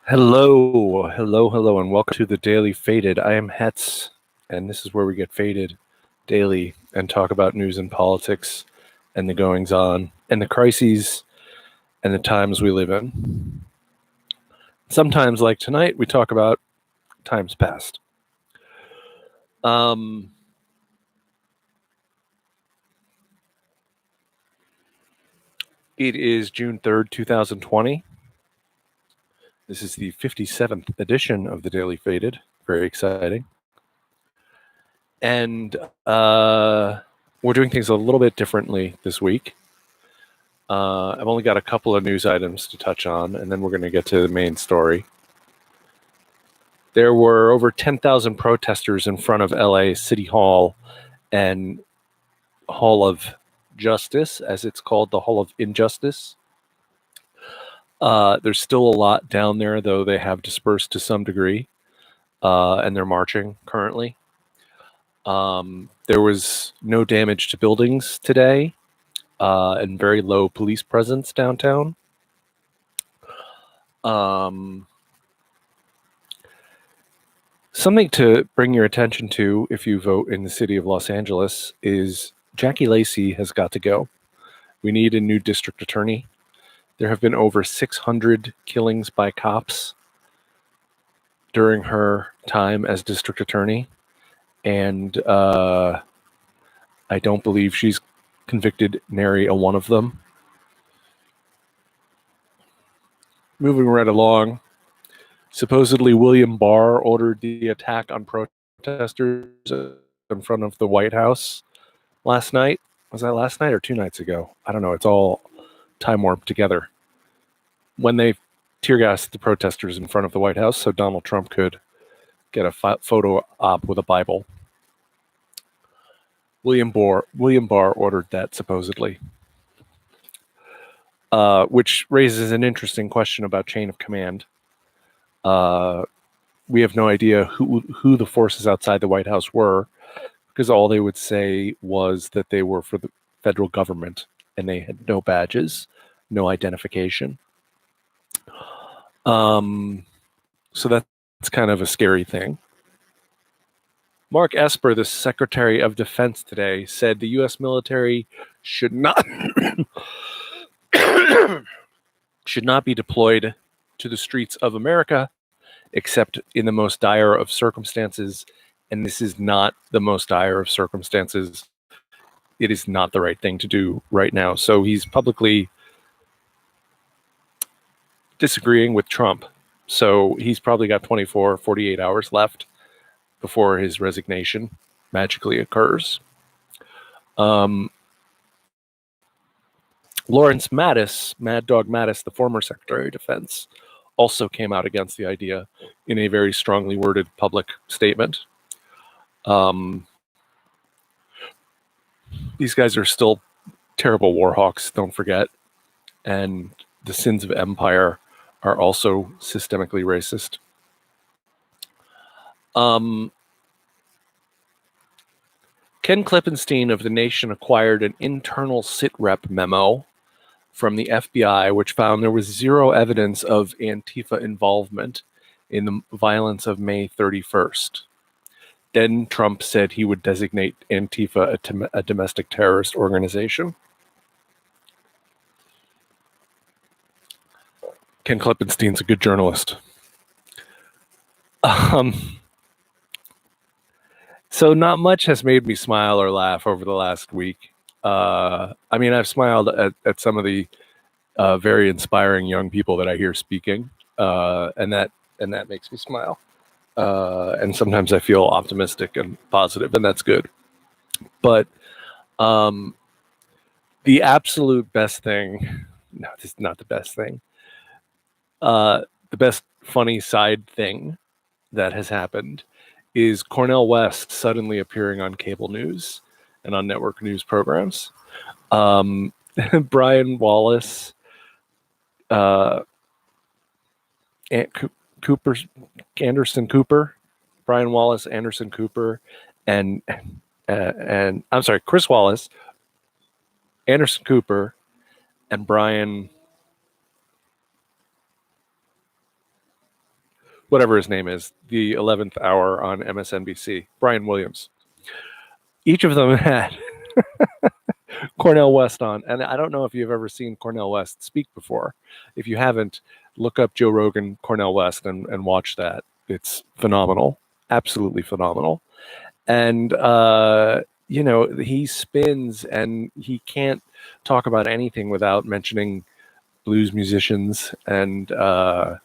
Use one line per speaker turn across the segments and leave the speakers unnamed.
Hello, and welcome to the Daily Faded. I am Hetz, and this is where we get faded daily and talk about news and politics and the goings on and the crises and the times we live in. Sometimes, like tonight, we talk about times past. It is June 3rd, 2020. This is the 57th edition of the Daily Faded. Very exciting. And we're doing things a little bit differently this week. I've only got a couple of news items to touch on, and then we're going to get to the main story. There were over 10,000 protesters in front of LA City Hall and Hall of Justice, as it's called, the Hall of Injustice. There's still a lot down there, though they have dispersed to some degree, and they're marching currently. There was no damage to buildings today, and very low police presence downtown. Something to bring your attention to if you vote in the city of Los Angeles is Jackie Lacey has got to go. We need a new district attorney. There have been over 600 killings by cops during her time as district attorney, and I don't believe she's convicted nary a one of them. Moving right along, supposedly William Barr ordered the attack on protesters in front of the White House last night. Was that last night or 2 nights ago? I don't know. It's all time warped together. When they tear gassed the protesters in front of the White House so Donald Trump could get a photo op with a Bible. William Barr ordered that, supposedly. Which raises an interesting question about chain of command. We have no idea who the forces outside the White House were, because all they would say was that they were for the federal government and they had no badges, no identification. So that's kind of a scary thing. Mark Esper, the Secretary of Defense today, said the U.S. military should not be deployed to the streets of America except in the most dire of circumstances, and this is not the most dire of circumstances. It is not the right thing to do right now. So he's publicly disagreeing with Trump. So he's probably got 24, 48 hours left before his resignation magically occurs. Lawrence Mattis, Mad Dog Mattis, the former Secretary of Defense, also came out against the idea in a very strongly worded public statement. These guys are still terrible war hawks, don't forget. And the sins of empire are also systemically racist. Ken Klippenstein of The Nation acquired an internal sitrep memo from the FBI, which found there was zero evidence of Antifa involvement in the violence of May 31st. Then Trump said he would designate Antifa a domestic terrorist organization. Ken Klippenstein's a good journalist. So not much has made me smile or laugh over the last week. I mean, I've smiled at some of the very inspiring young people that I hear speaking, and that makes me smile. And sometimes I feel optimistic and positive, and that's good. But the absolute best thing, no, this is not the best thing. The best funny side thing that has happened is Cornel West suddenly appearing on cable news and on network news programs. Brian Wallace, Anderson Cooper, Brian Wallace, Anderson Cooper, and I'm sorry, Chris Wallace, Anderson Cooper, and Brian whatever his name is, the 11th hour on MSNBC, Brian Williams. Each of them had Cornel West on. And I don't know if you've ever seen Cornel West speak before. If you haven't, look up Joe Rogan, Cornel West, and watch that. It's phenomenal. Absolutely phenomenal. And, he spins and he can't talk about anything without mentioning blues musicians and, all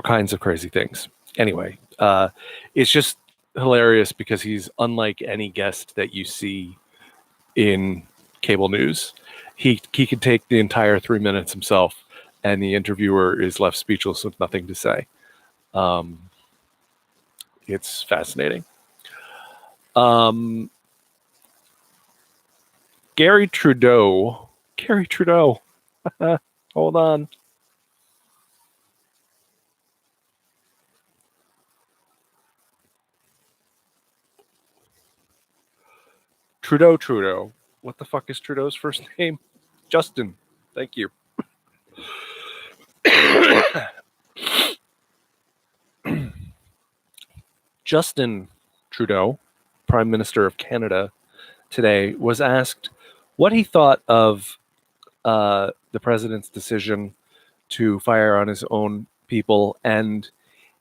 kinds of crazy things. Anyway, it's just hilarious because he's unlike any guest that you see in cable news. He can take the entire 3 minutes himself, and the interviewer is left speechless with nothing to say. It's fascinating. Gary Trudeau. Hold on. Trudeau. What the fuck is Trudeau's first name? Justin. Thank you. Justin Trudeau, Prime Minister of Canada, today was asked what he thought of the president's decision to fire on his own people, and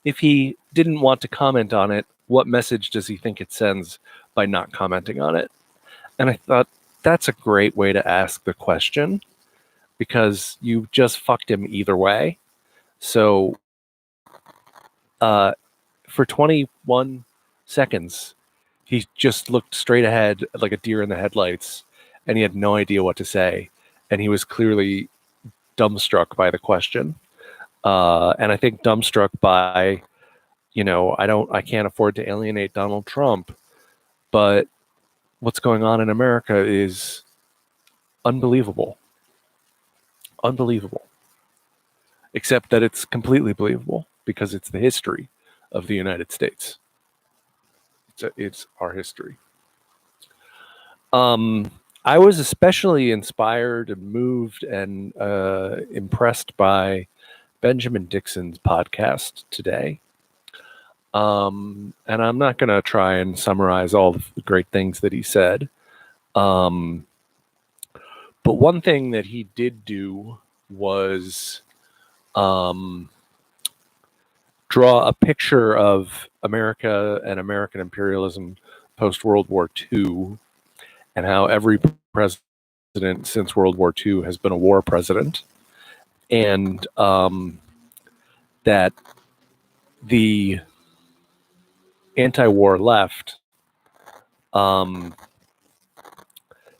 if he didn't want to comment on it, what message does he think it sends by not commenting on it? And I thought that's a great way to ask the question, because you just fucked him either way. So for 21 seconds, he just looked straight ahead like a deer in the headlights, and he had no idea what to say. And he was clearly dumbstruck by the question. And I think dumbstruck by, I can't afford to alienate Donald Trump, but what's going on in America is unbelievable. Unbelievable. Except that it's completely believable because it's the history of the United States. It's our history. I was especially inspired and moved and impressed by Benjamin Dixon's podcast today. And I'm not going to try and summarize all the great things that he said. But one thing that he did do was draw a picture of America and American imperialism post World War II, and how every president since World War II has been a war president, and that the anti-war left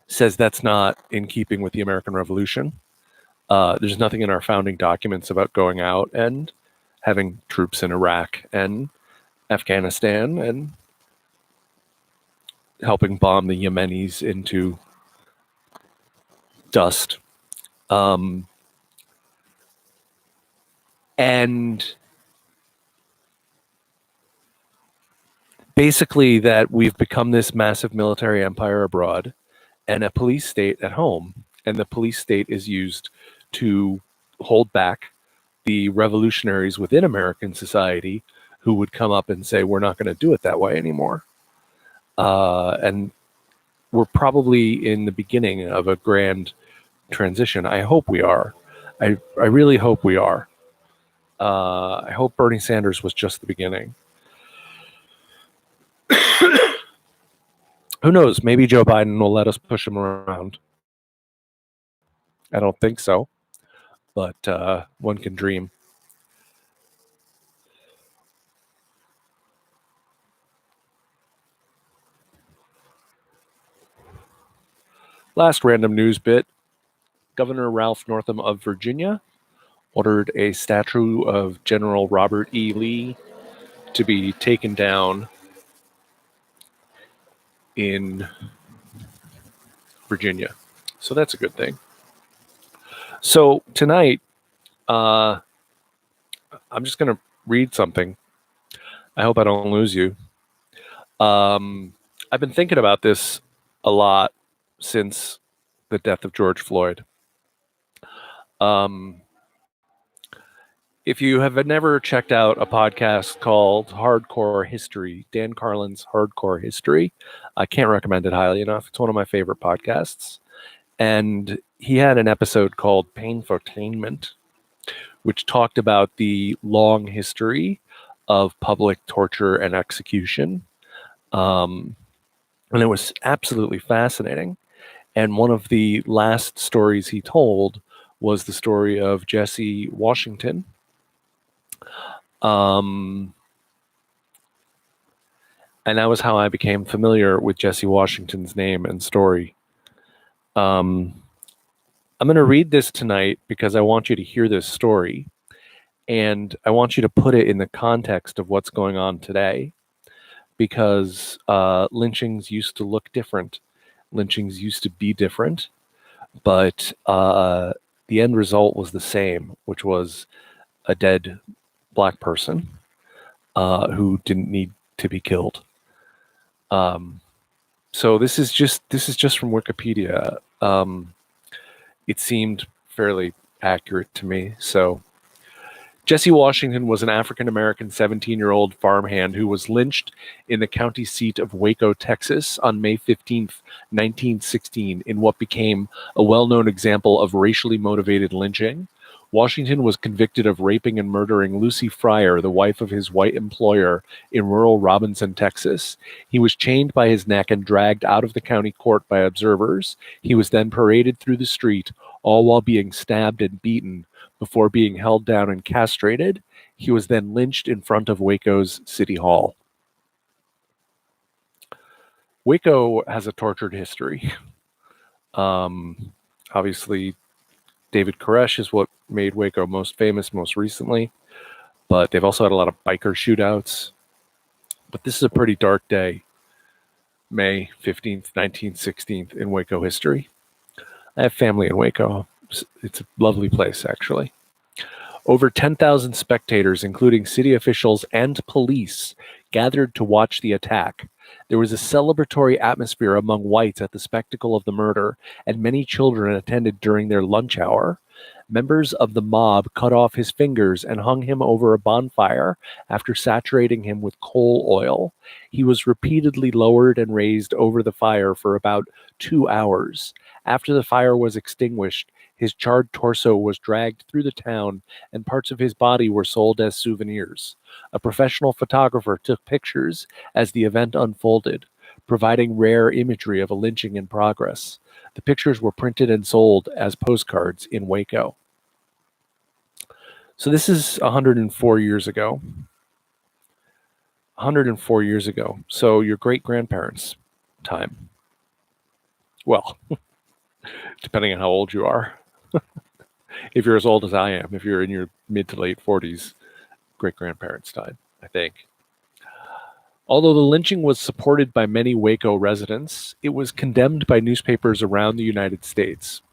says that's not in keeping with the American Revolution. There's nothing in our founding documents about going out and having troops in Iraq and Afghanistan and helping bomb the Yemenis into dust. And basically that we've become this massive military empire abroad and a police state at home. And the police state is used to hold back the revolutionaries within American society who would come up and say, we're not going to do it that way anymore. And we're probably in the beginning of a grand transition. I hope we are. I really hope we are. I hope Bernie Sanders was just the beginning. Who knows? Maybe Joe Biden will let us push him around. I don't think so, but one can dream. Last random news bit. Governor Ralph Northam of Virginia ordered a statue of General Robert E. Lee to be taken down in Virginia. So that's a good thing. So tonight, I'm just going to read something. I hope I don't lose you. I've been thinking about this a lot since the death of George Floyd. If you have never checked out a podcast called Hardcore History, Dan Carlin's Hardcore History, I can't recommend it highly enough. It's one of my favorite podcasts. And he had an episode called Painfotainment, which talked about the long history of public torture and execution. And it was absolutely fascinating. And one of the last stories he told was the story of Jesse Washington. And that was how I became familiar with Jesse Washington's name and story. I'm going to read this tonight because I want you to hear this story. And I want you to put it in the context of what's going on today. Because lynchings used to look different. Lynchings used to be different. But the end result was the same, which was a dead Black person who didn't need to be killed. So this is just from Wikipedia. It seemed fairly accurate to me. So Jesse Washington was an African-American 17-year-old farmhand who was lynched in the county seat of Waco, Texas on May 15, 1916, in what became a well-known example of racially motivated lynching. Washington was convicted of raping and murdering Lucy Fryer, the wife of his white employer in rural Robinson, Texas. He was chained by his neck and dragged out of the county court by observers. He was then paraded through the street, all while being stabbed and beaten. Before being held down and castrated, he was then lynched in front of Waco's City Hall. Waco has a tortured history. Obviously, David Koresh is what made Waco most famous most recently, but they've also had a lot of biker shootouts. But this is a pretty dark day, May 15th, 1916 in Waco history. I have family in Waco. It's a lovely place, actually. Over 10,000 spectators, including city officials and police, gathered to watch the attack. There was a celebratory atmosphere among whites at the spectacle of the murder, and many children attended during their lunch hour. Members of the mob cut off his fingers and hung him over a bonfire after saturating him with coal oil. He was repeatedly lowered and raised over the fire for about 2 hours. After the fire was extinguished, his charred torso was dragged through the town, and parts of his body were sold as souvenirs. A professional photographer took pictures as the event unfolded, providing rare imagery of a lynching in progress. The pictures were printed and sold as postcards in Waco. So this is 104 years ago. 104 years ago. So your great-grandparents' time. Well, depending on how old you are. If you're as old as I am, if you're in your mid to late 40s, great-grandparents' time, I think. Although the lynching was supported by many Waco residents, it was condemned by newspapers around the United States.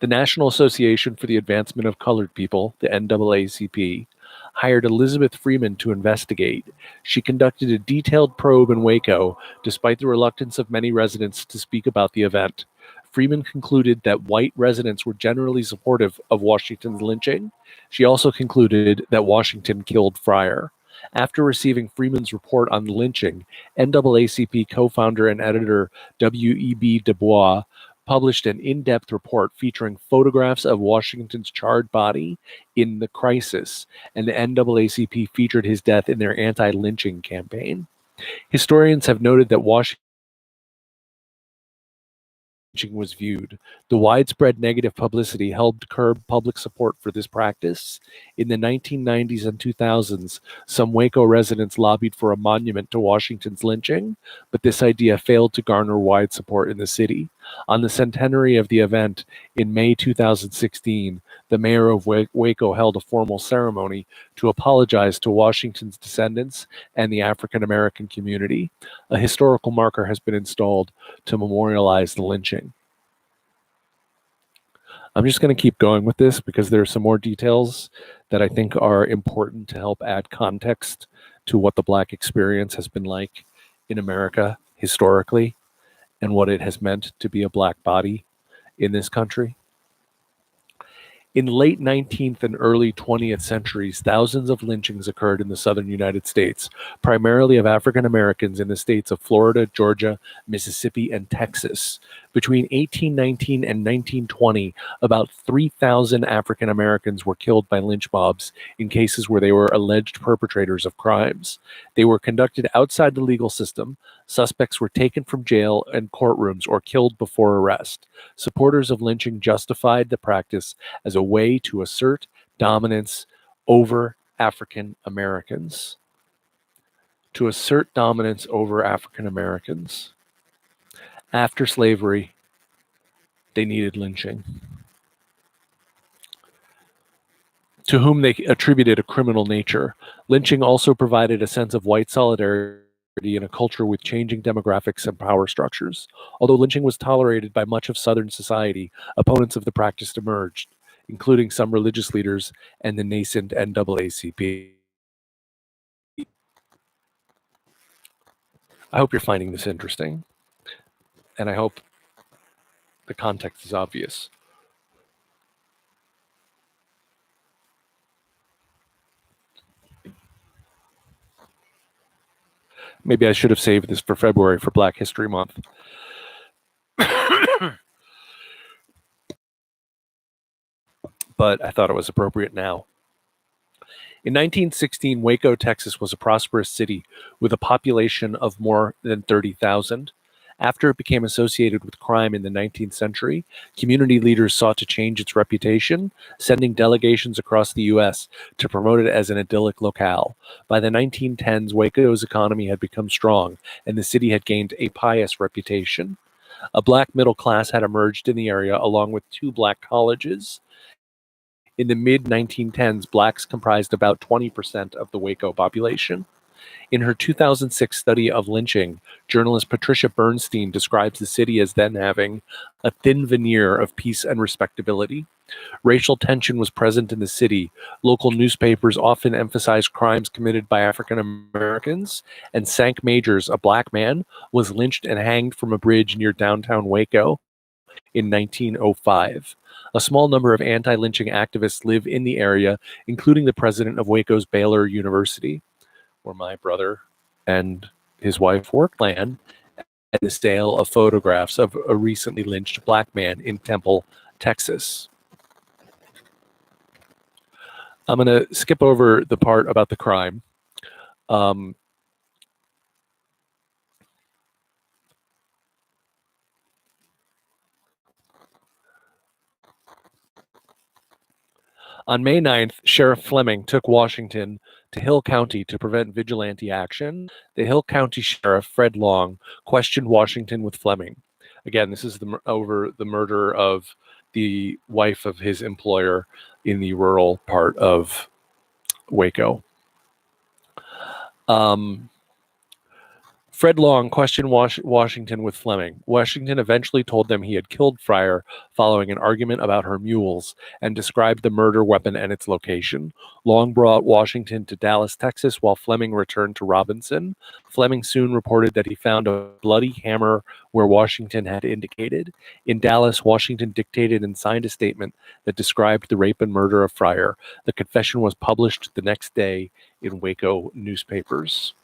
The National Association for the Advancement of Colored People, the NAACP, hired Elizabeth Freeman to investigate. She conducted a detailed probe in Waco, despite the reluctance of many residents to speak about the event. Freeman concluded that white residents were generally supportive of Washington's lynching. She also concluded that Washington killed Fryer. After receiving Freeman's report on the lynching, NAACP co-founder and editor W.E.B. Du Bois published an in-depth report featuring photographs of Washington's charred body in the crisis, and the NAACP featured his death in their anti-lynching campaign. Historians have noted that Washington was viewed. The widespread negative publicity helped curb public support for this practice. In the 1990s and 2000s, some Waco residents lobbied for a monument to Washington's lynching, but this idea failed to garner wide support in the city. On the centenary of the event, in May 2016, the mayor of Waco held a formal ceremony to apologize to Washington's descendants and the African American community. A historical marker has been installed to memorialize the lynching. I'm just going to keep going with this because there are some more details that I think are important to help add context to what the Black experience has been like in America historically and what it has meant to be a Black body in this country? In late 19th and early 20th centuries, thousands of lynchings occurred in the southern United States, primarily of African Americans in the states of Florida, Georgia, Mississippi, and Texas. Between 1819 and 1920, about 3,000 African Americans were killed by lynch mobs in cases where they were alleged perpetrators of crimes. They were conducted outside the legal system. Suspects were taken from jail and courtrooms or killed before arrest. Supporters of lynching justified the practice as a way to assert dominance over African Americans. To assert dominance over African Americans. After slavery, they needed lynching. To whom they attributed a criminal nature. Lynching also provided a sense of white solidarity in a culture with changing demographics and power structures. Although lynching was tolerated by much of Southern society, opponents of the practice emerged, including some religious leaders and the nascent NAACP. I hope you're finding this interesting, and I hope the context is obvious. Maybe I should have saved this for February for Black History Month. But I thought it was appropriate now. In 1916, Waco, Texas was a prosperous city with a population of more than 30,000. After it became associated with crime in the 19th century, community leaders sought to change its reputation, sending delegations across the U.S. to promote it as an idyllic locale. By the 1910s, Waco's economy had become strong, and the city had gained a pious reputation. A black middle class had emerged in the area, along with 2 black colleges. In the mid-1910s, blacks comprised about 20% of the Waco population. In her 2006 study of lynching, journalist Patricia Bernstein describes the city as then having a thin veneer of peace and respectability. Racial tension was present in the city. Local newspapers often emphasized crimes committed by African Americans, and Sank Majors, a black man, was lynched and hanged from a bridge near downtown Waco in 1905. A small number of anti-lynching activists live in the area, including the president of Waco's Baylor University, where my brother and his wife worked land, and the sale of photographs of a recently lynched black man in Temple, Texas. I'm going to skip over the part about the crime. On May 9th, Sheriff Fleming took Washington to Hill County to prevent vigilante action. The Hill County Sheriff, Fred Long, questioned Washington with Fleming. Again, this is over the murder of the wife of his employer in the rural part of Waco. Fred Long questioned Washington with Fleming. Washington eventually told them he had killed Fryer following an argument about her mules and described the murder weapon and its location. Long brought Washington to Dallas, Texas, while Fleming returned to Robinson. Fleming soon reported that he found a bloody hammer where Washington had indicated. In Dallas, Washington dictated and signed a statement that described the rape and murder of Fryer. The confession was published the next day in Waco newspapers.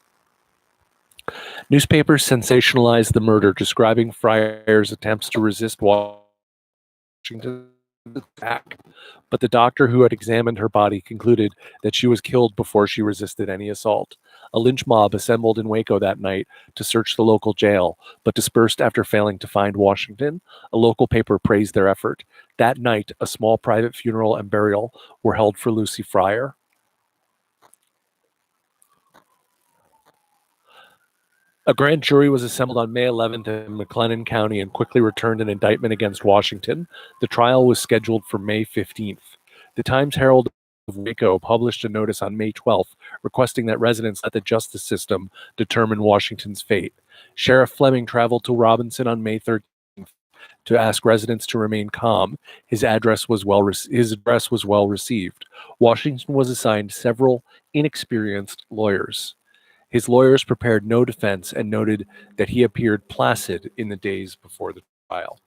Newspapers sensationalized the murder, describing Fryer's attempts to resist Washington's attack. But the doctor who had examined her body concluded that she was killed before she resisted any assault. A lynch mob assembled in Waco that night to search the local jail, but dispersed after failing to find Washington. A local paper praised their effort. That night, a small private funeral and burial were held for Lucy Fryer. A grand jury was assembled on May 11th in McLennan County and quickly returned an indictment against Washington. The trial was scheduled for May 15th. The Times-Herald of Waco published a notice on May 12th requesting that residents let the justice system determine Washington's fate. Sheriff Fleming traveled to Robinson on May 13th to ask residents to remain calm. His address was well received. Washington was assigned several inexperienced lawyers. His lawyers prepared no defense and noted that he appeared placid in the days before the trial.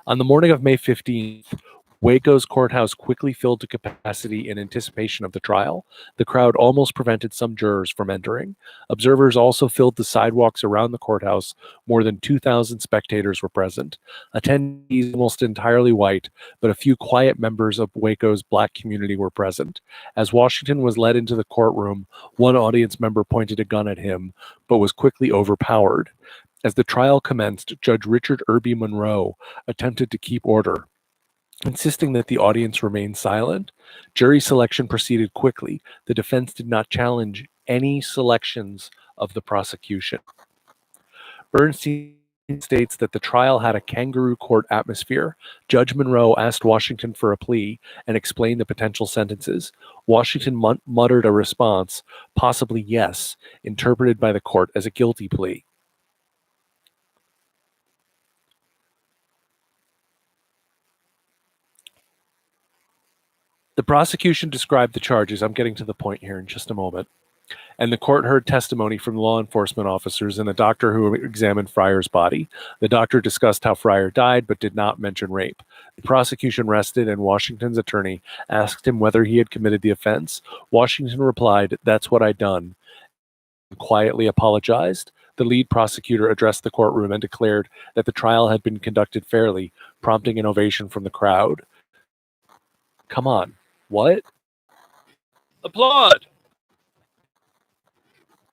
On the morning of May 15th, Waco's courthouse quickly filled to capacity in anticipation of the trial. The crowd almost prevented some jurors from entering. Observers also filled the sidewalks around the courthouse. More than 2,000 spectators were present. Attendees almost entirely white, but a few quiet members of Waco's black community were present. As Washington was led into the courtroom, one audience member pointed a gun at him, but was quickly overpowered. As the trial commenced, Judge Richard Irby Monroe attempted to keep order, insisting that the audience remain silent. Jury selection proceeded quickly. The defense did not challenge any selections of the prosecution. Bernstein states that the trial had a kangaroo court atmosphere. Judge Monroe asked Washington for a plea and explained the potential sentences. Washington muttered a response, possibly yes, interpreted by the court as a guilty plea. The prosecution described the charges. I'm getting to the point here in just a moment. And the court heard testimony from law enforcement officers and the doctor who examined Fryer's body. The doctor discussed how Fryer died, but did not mention rape. The prosecution rested, and Washington's attorney asked him whether he had committed the offense. Washington replied, "That's what I done," and quietly apologized. The lead prosecutor addressed the courtroom and declared that the trial had been conducted fairly, prompting an ovation from the crowd. Come on. What? Applaud!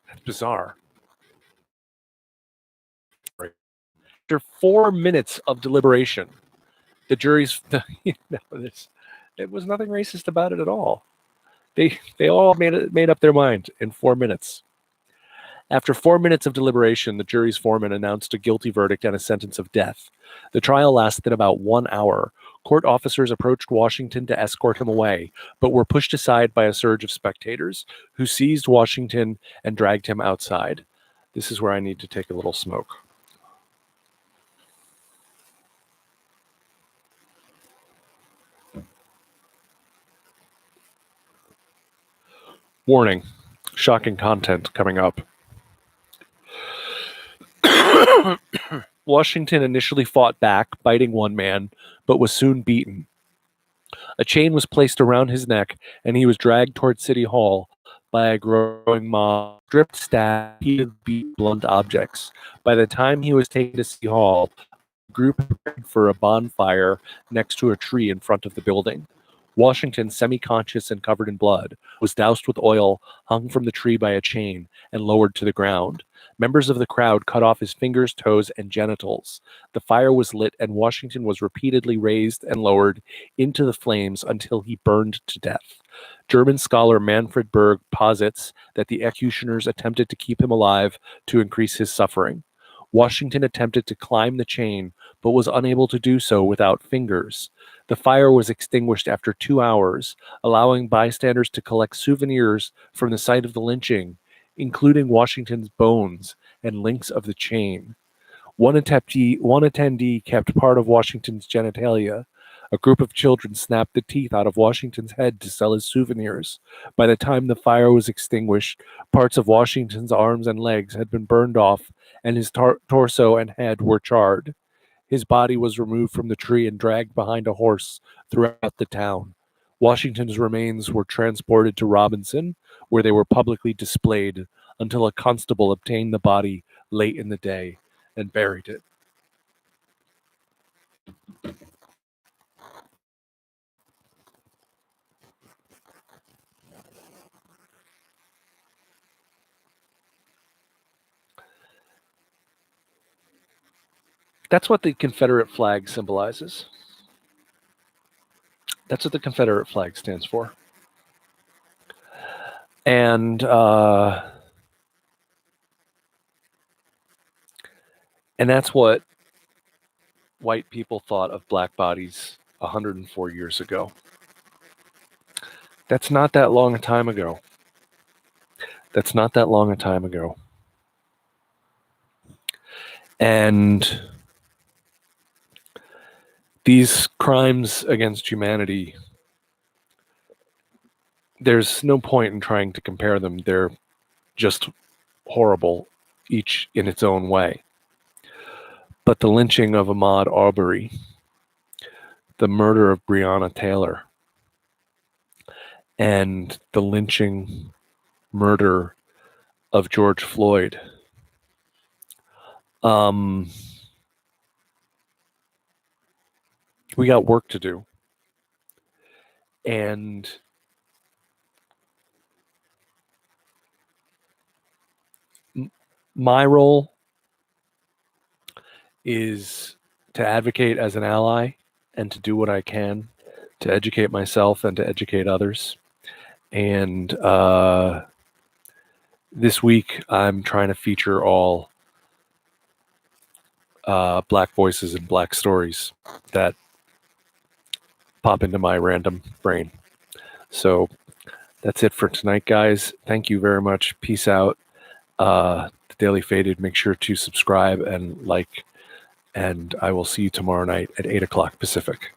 That's bizarre. After 4 minutes of deliberation, the jury's it was nothing racist about it at all. They all made up their mind in 4 minutes. After 4 minutes of deliberation, the jury's foreman announced a guilty verdict and a sentence of death. The trial lasted about 1 hour. Court officers approached Washington to escort him away, but were pushed aside by a surge of spectators who seized Washington and dragged him outside. This is where I need to take a little smoke. Warning, shocking content coming up. Washington initially fought back, biting one man, but was soon beaten. A chain was placed around his neck, and he was dragged toward City Hall by a growing mob, stripped, stabbed, beat blunt objects. By the time he was taken to City Hall, the group prepared for a bonfire next to a tree in front of the building. Washington, semi-conscious and covered in blood, was doused with oil, hung from the tree by a chain, and lowered to the ground. Members of the crowd cut off his fingers, toes, and genitals. The fire was lit, and Washington was repeatedly raised and lowered into the flames until he burned to death. German scholar Manfred Berg posits that the executioners attempted to keep him alive to increase his suffering. Washington attempted to climb the chain, but was unable to do so without fingers. The fire was extinguished after 2 hours, allowing bystanders to collect souvenirs from the site of the lynching, including Washington's bones and links of the chain. One attendee kept part of Washington's genitalia. A group of children snapped the teeth out of Washington's head to sell as souvenirs. By the time the fire was extinguished, parts of Washington's arms and legs had been burned off, and his torso and head were charred. His body was removed from the tree and dragged behind a horse throughout the town. Washington's remains were transported to Robinson, where they were publicly displayed until a constable obtained the body late in the day and buried it. That's what the Confederate flag symbolizes. That's what the Confederate flag stands for. And that's what white people thought of black bodies 104 years ago. That's not that long a time ago. That's not that long a time ago. And these crimes against humanity, there's no point in trying to compare them. They're just horrible, each in its own way. But the lynching of Ahmaud Arbery the murder of Breonna Taylor and the lynching murder of George Floyd. We got work to do. And my role is to advocate as an ally and to do what I can to educate myself and to educate others. And this week, I'm trying to feature all Black voices and Black stories that pop into my random brain. So that's it for tonight, guys. Thank you very much. Peace out. The Daily Faded. Make sure to subscribe and like, and I will see you tomorrow night at 8 o'clock Pacific.